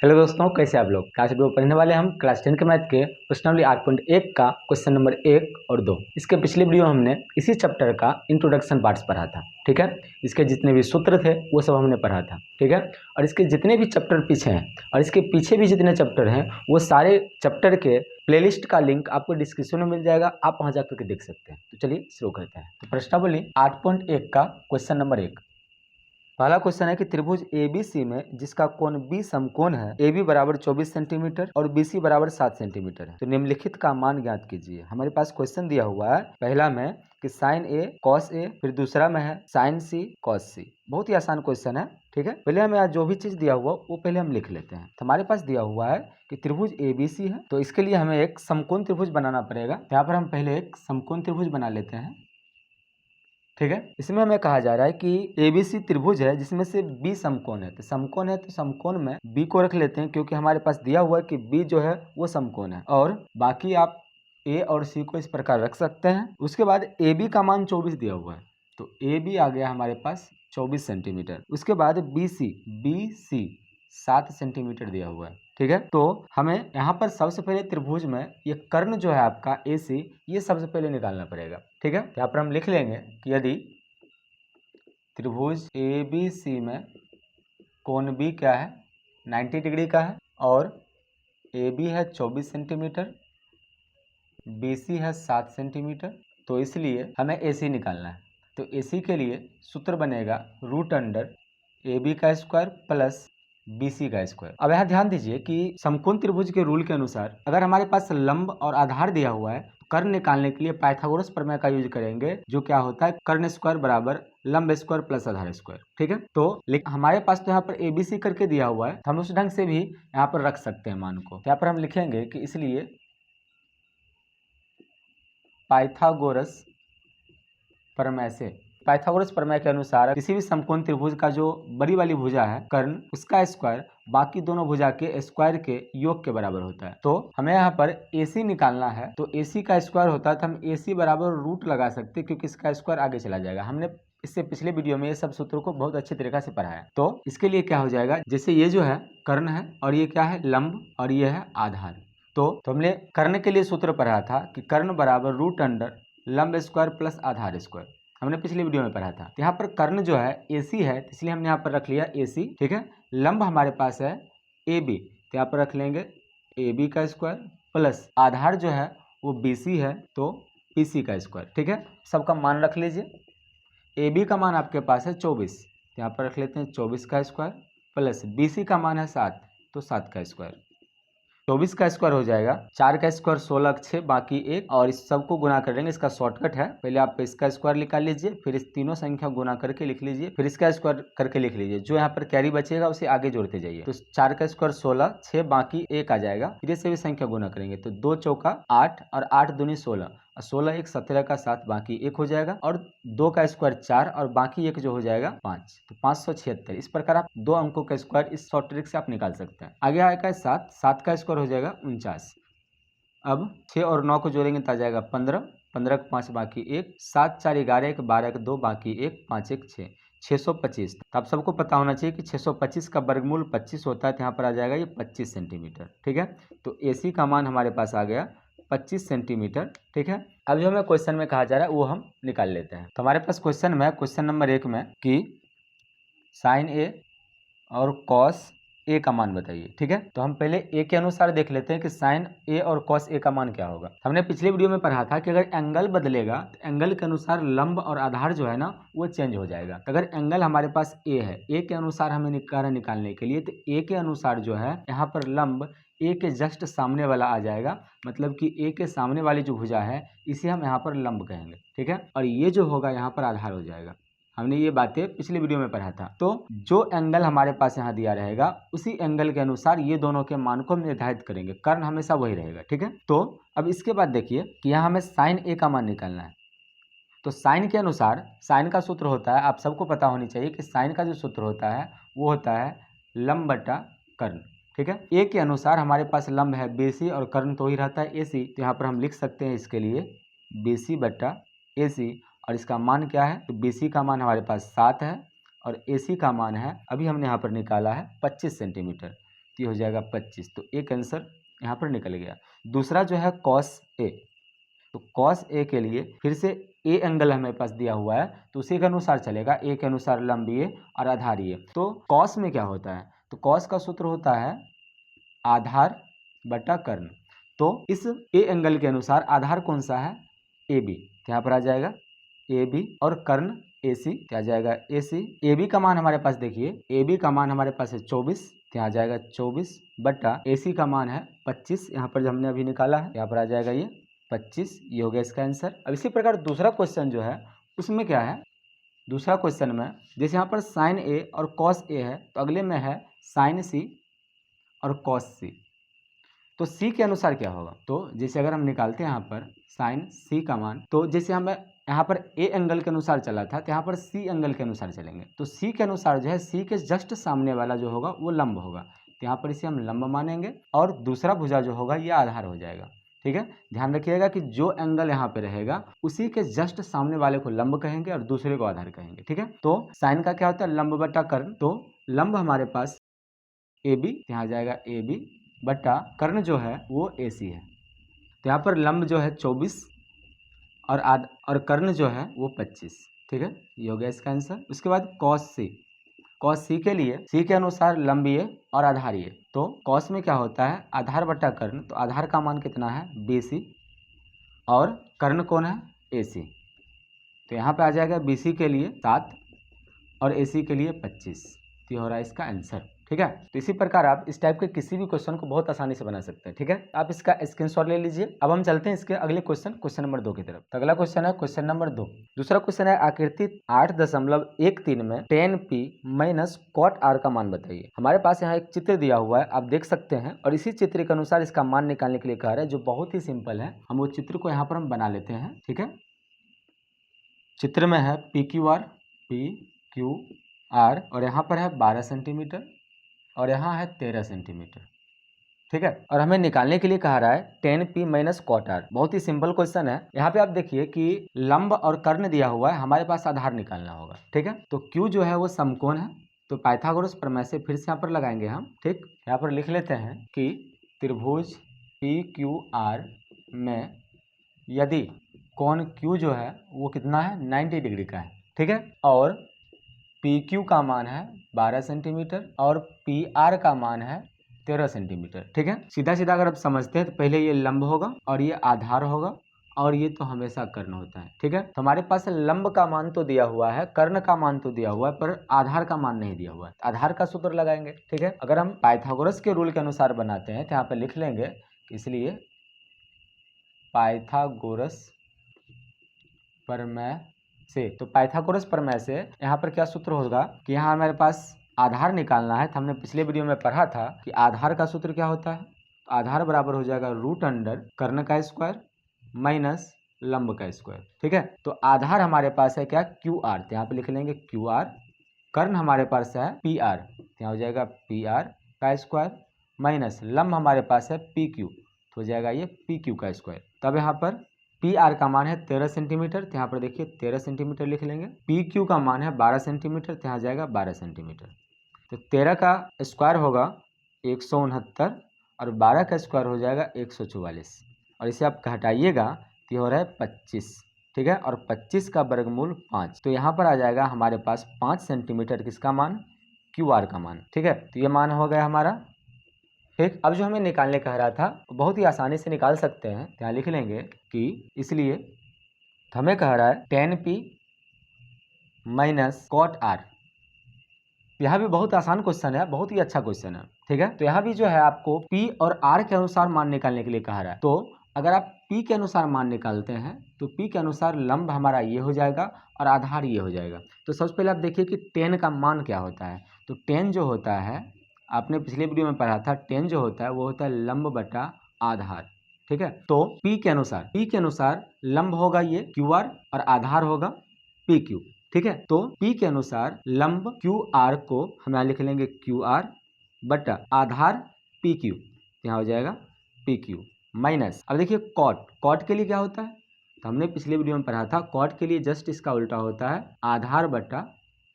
Hello दोस्तों, कैसे आप लोग। आज वीडियो पढ़ने वाले हम क्लास 10 के मैथ के प्रश्नावली 8.1 का क्वेश्चन नंबर 1 और 2। इसके पिछले वीडियो में हमने इसी चैप्टर का इंट्रोडक्शन पार्ट्स पढ़ा था, ठीक है। इसके जितने भी सूत्र थे वो सब हमने पढ़ा था, ठीक है। और इसके जितने भी चैप्टर पीछे हैं और इसके पीछे भी जितने चैप्टर हैं वो सारे चैप्टर के प्लेलिस्ट का लिंक आपको डिस्क्रिप्शन में मिल जाएगा, आप वहाँ जाकर के देख सकते हैं। तो चलिए शुरू करते हैं। तो प्रश्नावली 8.1 का क्वेश्चन नंबर 1। पहला क्वेश्चन है कि त्रिभुज ABC में जिसका कोण B समकोण है, AB बराबर 24 सेंटीमीटर और BC बराबर 7 सेंटीमीटर है, तो निम्नलिखित का मान ज्ञात कीजिए। हमारे पास क्वेश्चन दिया हुआ है पहला में कि साइन A cos A, फिर दूसरा में है साइन C cos C। बहुत ही आसान क्वेश्चन है, ठीक है। पहले हमें आज जो भी चीज दिया हुआ वो पहले हम लिख लेते हैं। तो हमारे पास दिया हुआ है कि त्रिभुज ABC है, तो इसके लिए हमें एक समकोण त्रिभुज बनाना पड़ेगा। यहाँ पर हम पहले एक समकोण त्रिभुज बना लेते हैं, ठीक है। इसमें हमें कहा जा रहा है कि ABC त्रिभुज है जिसमें से B समकोण है। तो समकोण है तो समकोण में B को रख लेते हैं, क्योंकि हमारे पास दिया हुआ है कि B जो है वो समकोण है। और बाकी आप A और C को इस प्रकार रख सकते हैं। उसके बाद AB का मान 24 दिया हुआ है, तो AB आ गया हमारे पास 24 सेंटीमीटर। उसके बाद BC 7 सेंटीमीटर दिया हुआ है, ठीक है। तो हमें यहाँ पर सबसे पहले त्रिभुज में ये कर्ण जो है आपका AC, ये सबसे पहले निकालना पड़ेगा, ठीक है। यहाँ पर हम लिख लेंगे कि यदि त्रिभुज ABC में कोण B क्या है, 90 डिग्री का है, और AB है 24 सेंटीमीटर, BC है 7 सेंटीमीटर, तो इसलिए हमें AC निकालना है। तो AC के लिए सूत्र बनेगा √AB का स्क्वायर प्लस BC का स्क्वायर। अब यहाँ ध्यान दीजिए कि समकोण त्रिभुज के रूल के अनुसार अगर हमारे पास लंब और आधार दिया हुआ है, कर्ण निकालने के लिए पाइथागोरस प्रमेय का यूज करेंगे, जो क्या होता है कर्ण स्क्वायर बराबर लंब स्क्वायर प्लस आधार स्क्वायर, ठीक है। तो हमारे पास तो यहाँ पर ABC करके दिया हुआ है, हम उस ढंग से भी यहाँ पर रख सकते हैं मान को। यहाँ पर हम लिखेंगे कि इसलिए पाइथागोरस प्रमेय से, पाइथागोरस प्रमेय के अनुसार किसी भी समकोण त्रिभुज का जो बड़ी वाली भुजा है कर्ण, उसका स्क्वायर बाकी दोनों भुजा के स्क्वायर के योग के बराबर होता है। तो हमें यहाँ पर AC निकालना है, तो AC का स्क्वायर होता है, तो हम AC बराबर रूट लगा सकते हैं, क्योंकि इसका स्क्वायर आगे चला जाएगा। हमने इससे पिछले वीडियो में ये सब सूत्रों को बहुत अच्छी तरीके से पढ़ा है। तो इसके लिए क्या हो जाएगा, जैसे ये जो है कर्ण है और ये क्या है लंब और ये है आधार। तो हमने कर्ण के लिए सूत्र पढ़ा था कि कर्ण बराबर √ लंब स्क्वायर प्लस आधार स्क्वायर, हमने पिछले वीडियो में पढ़ा था। यहाँ पर कर्ण जो है AC है, इसलिए हमने यहाँ पर रख लिया AC, ठीक है। लंब हमारे पास है AB, तो यहाँ पर रख लेंगे AB का स्क्वायर प्लस आधार जो है वो BC है, तो BC का स्क्वायर, ठीक है। सबका मान रख लीजिए। AB का मान आपके पास है 24, तो यहाँ पर रख लेते हैं 24 का स्क्वायर प्लस BC का मान है 7, तो 7 का स्क्वायर। 24 का स्क्वायर हो जाएगा 4 का स्क्वायर 16 6 बाकी 1, और इस सबको गुना कर देंगे। इसका शॉर्टकट है, पहले आप इसका स्क्वायर निकाल लीजिए, फिर इस तीनों संख्या गुना करके लिख लीजिए, फिर इसका स्क्वायर करके लिख लीजिए। जो यहाँ पर कैरी बचेगा उसे आगे जोड़ते जाइए। तो 4 का स्क्वायर 16 6 बाकी 1 आ जाएगा, फिर से भी संख्या गुना करेंगे तो 2 चौका 8 और 8 दूनी 16 और 16 1 17 का 7 बाकी 1 हो जाएगा, और 2 का स्क्वायर 4 और बाकी 1 जो हो जाएगा 5, तो 576। इस प्रकार आप दो अंकों का स्क्वायर इस शॉर्ट ट्रिक से आप निकाल सकते हैं। आगे आएगा 7, 7 का स्क्वायर हो जाएगा 49। अब 6 और 9 को जोड़ेंगे तो आ जाएगा 15, 15 का 5 बाकी 1, 7 4 11 1 12 का 2 बाकी 1 5 1 6, 625। तो आप सबको पता होना चाहिए कि 625 का वर्गमूल 25 होता है, तो यहाँ पर आ जाएगा ये 25 सेंटीमीटर, ठीक है। तो AC का मान हमारे पास आ गया 25 सेंटीमीटर, ठीक है। अब जो हमें क्वेश्चन में कहा जा रहा है वो हम निकाल लेते हैं। तो हमारे पास क्वेश्चन में क्वेश्चन नंबर 1 में कि साइन A और कॉस A का मान बताइए, ठीक है। तो हम पहले A के अनुसार देख लेते हैं कि साइन A और कॉस A का मान क्या होगा। हमने पिछले वीडियो में पढ़ा था कि अगर एंगल बदलेगा तो एंगल के अनुसार लंब और आधार जो है ना वो चेंज हो जाएगा। तो अगर एंगल हमारे पास A है, A के अनुसार हमें निकालने के लिए, तो A के अनुसार जो है यहाँ पर लंब A के जस्ट सामने वाला आ जाएगा, मतलब कि A के सामने वाली जो भुजा है इसे हम यहाँ पर लंब कहेंगे, ठीक है। और ये जो होगा यहाँ पर आधार हो जाएगा। हमने ये बातें पिछले वीडियो में पढ़ा था। तो जो एंगल हमारे पास यहाँ दिया रहेगा उसी एंगल के अनुसार ये दोनों के मान को हम निर्धारित करेंगे, कर्ण हमेशा वही रहेगा, ठीक है। तो अब इसके बाद देखिए कि यहाँ हमें साइन A का मान निकालना है। तो साइन के अनुसार साइन का सूत्र होता है, आप सबको पता होनी चाहिए कि साइन का जो सूत्र होता है वो होता है लंब बटा कर्ण, ठीक है। A के अनुसार हमारे पास लंब है BC और कर्ण तो ही रहता है AC, तो यहाँ पर हम लिख सकते हैं इसके लिए BC बटा AC, और इसका मान क्या है, तो BC का मान हमारे पास 7 है और AC का मान है, अभी हमने यहाँ पर निकाला है 25 सेंटीमीटर। तो ये हो जाएगा 25। तो एक आंसर यहाँ पर निकल गया। दूसरा जो है कॉस ए, तो कॉस ए के लिए फिर से ए एंगल हमारे पास दिया हुआ है तो उसी के अनुसार चलेगा, ए के अनुसार लंब ए और आधार ए। तो कॉस में क्या होता है, तो कॉस का सूत्र होता है आधार बटा कर्ण। तो इस ए एंगल के अनुसार आधार कौन सा है, ए बी, तो यहाँ पर आ जाएगा ए बी और कर्ण ए सी, क्या जाएगा ए सी। ए बी का मान हमारे पास देखिए, ए बी का मान हमारे पास है 24, यहाँ आ जाएगा 24 बटा ए सी का मान है 25, यहाँ पर जो हमने अभी निकाला है यहाँ पर आ जाएगा ये 25, ये हो गया इसका आंसर। अब इसी प्रकार दूसरा क्वेश्चन जो है उसमें क्या है, दूसरा क्वेश्चन में जैसे यहाँ पर साइन ए और कॉस ए है तो अगले में है साइन सी और कॉस सी। तो सी के अनुसार क्या होगा, तो जैसे अगर हम निकालते हैं यहाँ पर साइन सी का मान, तो जैसे हमें यहाँ पर ए एंगल के अनुसार चला था तो यहाँ पर सी एंगल के अनुसार चलेंगे। तो सी के अनुसार जो है सी के जस्ट सामने वाला जो होगा वो लंब होगा, तो यहाँ पर इसे हम लंब मानेंगे और दूसरा भुजा जो होगा ये आधार हो जाएगा। ठीक है, ध्यान रखिएगा कि जो एंगल यहाँ पे रहेगा उसी के जस्ट सामने वाले को लंब कहेंगे और दूसरे को आधार कहेंगे। ठीक है, तो साइन का क्या होता है लंब बटा कर्ण, तो लंब हमारे पास ए बी, यहाँ आ जाएगा ए बी बटा कर्ण जो है वो ए सी है। तो यहाँ पर लंब जो है 24 और कर्ण जो है वो 25। ठीक है, ये हो गया इसका आंसर। उसके बाद कॉस सी, कॉस सी के लिए सी के अनुसार लंब ये और आधार ये, तो कॉस में क्या होता है आधार बटा कर्ण, तो आधार का मान कितना है बी सी और कर्ण कौन है ए सी, तो यहाँ पे आ जाएगा बी सी के लिए 7 और ए सी के लिए 25, तो ये हो रहा है इसका आंसर। ठीक है, तो इसी प्रकार आप इस टाइप के किसी भी क्वेश्चन को बहुत आसानी से बना सकते हैं। ठीक है, आप इसका स्क्रीनशॉट ले लीजिए। अब हम चलते हैं इसके अगले क्वेश्चन नंबर 2 की तरफ। तो अगला क्वेश्चन है क्वेश्चन नंबर 2। दूसरा क्वेश्चन है आकृति 8.13 में tan p minus cot r का मान बताइए। हमारे पास यहाँ एक चित्र दिया हुआ है, आप देख सकते हैं, और इसी चित्र के अनुसार इसका मान निकालने के लिए कह रहे हैं, जो बहुत ही सिंपल है। हम वो चित्र को यहाँ पर हम बना लेते हैं। ठीक है, चित्र में है PQR और यहाँ पर है 12 सेंटीमीटर और यहाँ है 13 सेंटीमीटर। ठीक है, और हमें निकालने के लिए कहा रहा है tan p minus cot r। बहुत ही सिंपल क्वेश्चन है। यहाँ पे आप देखिए कि लंब और कर्ण दिया हुआ है, हमारे पास आधार निकालना होगा। ठीक है, तो Q जो है वो समकोण है, तो पाइथागोरस प्रमेय से फिर से यहाँ पर लगाएंगे हम। ठीक, यहाँ पर लिख लेते हैं कि त्रिभुज PQR में यदि कोण Q जो है वो कितना है 90 डिग्री का है। ठीक है, और PQ का मान है 12 सेंटीमीटर और PR का मान है 13 सेंटीमीटर। ठीक है, सीधा सीधा अगर आप समझते हैं तो पहले ये लंब होगा और ये आधार होगा और ये तो हमेशा कर्ण होता है। ठीक है, तो हमारे पास लंब का मान तो दिया हुआ है, कर्ण का मान तो दिया हुआ है, पर आधार का मान नहीं दिया हुआ है। आधार का सूत्र लगाएंगे। ठीक है, अगर हम पाइथागोरस के रूल के अनुसार बनाते हैं तो यहाँ पे लिख लेंगे, इसलिए पाइथागोरस प्रमेय से, तो पाइथागोरस प्रमेय से यहाँ पर क्या सूत्र होगा कि यहाँ हमारे पास आधार निकालना है। तो हमने पिछले वीडियो में पढ़ा था कि आधार का सूत्र क्या होता है, तो आधार बराबर हो जाएगा √अंडर कर्ण का स्क्वायर माइनस लंब का स्क्वायर। ठीक है, तो आधार हमारे पास है क्या QR, तो यहाँ पे लिख लेंगे QR, कर्ण हमारे पास है PR, तो यहाँ हो जाएगा PR का स्क्वायर माइनस लंब हमारे पास है PQ, तो हो जाएगा ये PQ का स्क्वायर। तब यहाँ पर PR का मान है 13 सेंटीमीटर, तो यहाँ पर देखिए 13 सेंटीमीटर लिख लेंगे। PQ का मान है 12 सेंटीमीटर, तो यहाँ जाएगा 12 सेंटीमीटर। तो 13 का स्क्वायर होगा 169 और 12 का स्क्वायर हो जाएगा 144, और इसे आप हटाइएगा तो ये हो रहा है 25। ठीक है, और 25 का वर्गमूल 5, तो यहाँ पर आ जाएगा हमारे पास 5 सेंटीमीटर किसका मान QR का मान। ठीक है, तो ये मान हो गया हमारा। ठीक, अब जो हमें निकालने कह रहा था बहुत ही आसानी से निकाल सकते हैं। यहाँ लिख लेंगे कि इसलिए हमें कह रहा है tan p minus cot r। यहाँ भी बहुत आसान क्वेश्चन है, बहुत ही अच्छा क्वेश्चन है। ठीक है, तो यहाँ भी जो है आपको p और r के अनुसार मान निकालने के लिए कहा रहा है। तो अगर आप p के अनुसार मान निकालते हैं तो p के अनुसार लंब हमारा ये हो जाएगा और आधार ये हो जाएगा। तो सबसे पहले आप देखिए कि tan का मान क्या होता है, तो tan जो होता है आपने पिछले वीडियो में पढ़ा था, tan जो होता है वो होता है लंब बटा आधार। ठीक है, तो p के अनुसार लंब होगा ये QR और आधार होगा PQ। ठीक है, तो P के अनुसार लंब QR को हम यहाँ लिख लेंगे QR बटा आधार PQ, यहाँ हो जाएगा PQ माइनस, अब देखिए कॉट के लिए क्या होता है, तो हमने पिछले वीडियो में पढ़ा था कॉट के लिए जस्ट इसका उल्टा होता है आधार बटा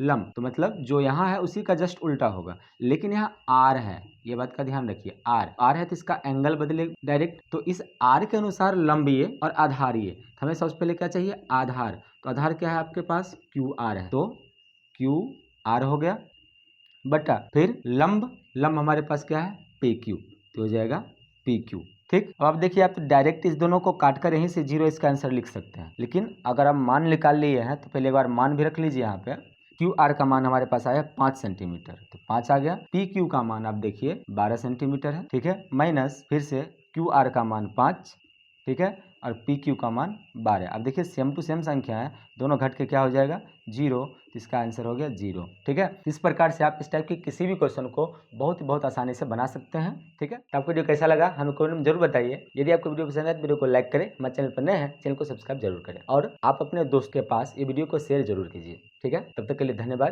लंब, तो मतलब जो यहाँ है उसी का जस्ट उल्टा होगा। लेकिन यहाँ आर है, ये बात का ध्यान रखिए, आर है तो इसका एंगल बदले डायरेक्ट, तो इस आर के अनुसार लंब ये और आधार ये। हमें सबसे पहले क्या चाहिए, आधार। तो आधार क्या है आपके पास, क्यू आर है, तो क्यू आर हो गया बटा फिर लंब, लंब हमारे पास क्या है, पी क्यू, तो हो जाएगा पी क्यू। ठीक, अब आप देखिए, आप तो डायरेक्ट इस दोनों को काट कर यहीं से जीरो इसका आंसर लिख सकते हैं, लेकिन अगर आप मान निकाल लिए हैं तो पहले एक बार मान भी रख लीजिए। यहाँ पे क्यू आर का मान हमारे पास आया 5 सेंटीमीटर, तो 5 आ गया। पी क्यू का मान आप देखिए 12 सेंटीमीटर है, ठीक है, माइनस फिर से क्यू आर का मान 5, ठीक है, और पी क्यू का मान 12। अब देखिए सेम टू सेम संख्या है, दोनों घट के क्या हो जाएगा, 0, तो इसका आंसर हो गया 0। ठीक है, इस प्रकार से आप इस टाइप के किसी भी क्वेश्चन को बहुत आसानी से बना सकते हैं। ठीक है, तो आपको वीडियो कैसा लगा हमें कमेंट में जरूर बताइए। यदि आपको वीडियो पसंद है तो वीडियो को लाइक करें, हमारे चैनल पर नए हैं चैनल को सब्सक्राइब जरूर करें, और आप अपने दोस्त के पास ये वीडियो को शेयर जरूर कीजिए। ठीक है, तब तक के लिए धन्यवाद।